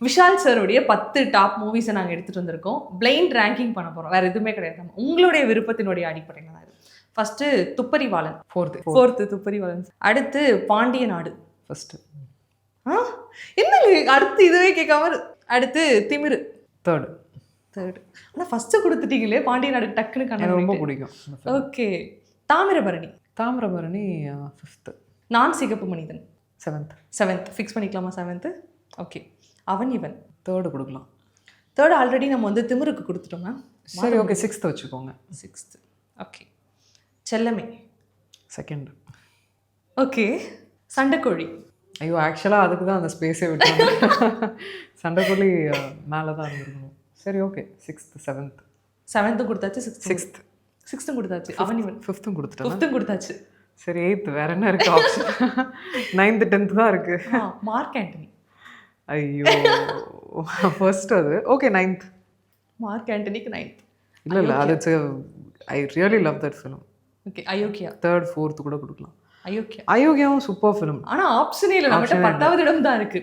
விஷால் சாருடைய 10 டாப் மூவிஸை நாங்கள் எடுத்துகிட்டு வந்திருக்கோம். பிளைண்ட் ரேங்கிங் பண்ண போகிறோம். வேறு எதுவுமே கிடையாது. உங்களுடைய விருப்பத்தினுடைய அடிப்படையில் தான் இது. First Thupparivaalan, fourth Thupparivaalan. அடுத்து பாண்டிய நாடு ஃபஸ்ட்டு. என்னங்க அடுத்து இதுவே கேட்காம. அடுத்து திமிரு தேர்டு. ஆனால் ஃபஸ்ட்டு கொடுத்துட்டீங்களே பாண்டிய நாடு டக்குன்னு எனக்கு ரொம்ப பிடிக்கும். ஓகே. தாமிரபரணி ஃபிஃப்த்து. நான் சிகப்பு மனிதன் செவன்த் ஃபிக்ஸ் பண்ணிக்கலாமா? 7th. ஓகே. அவன் இவன் தேர்டு கொடுக்கலாம். தேர்டு ஆல்ரெடி நம்ம வந்து திமிருக்கு கொடுத்துட்டோங்க. சரி, ஓகே, 6th வச்சுக்கோங்க. 6th. ஓகே. செல்லமே செகண்ட். ஓகே. சண்டைக்கோழி. ஐயோ, ஆக்சுவலாக அதுக்கு தான் அந்த ஸ்பேஸே விட்டாங்க. சண்டைக்கோழி மேலே தான் இருந்திருக்கணும். சரி, ஓகே. 6th 7th கொடுத்தாச்சு. 6th கொடுத்தாச்சு. அவன் இவன் 5th கொடுத்துட்டேன். 5th கொடுத்தாச்சு. சரி, 8th வேற என்ன இருக்கு ஆப்ஷன்? 9th 10th தான் இருக்கு. Mark Antony. ஐயோ, ஃபர்ஸ்ட் அது. Okay, 9th. மார்க் ஆண்டனிக்கு 9th. இல்லை அது I really love that film. Okay. Ayogya 3rd 4th கூட கொடுக்கலாம். அயோக்கியா அயோக்கியாவும் சூப்பர் ஃபிலிம். ஆனால் ஆப்ஷனே இல்லை, நம்மகிட்ட 10வது இடம் தான் இருக்கு.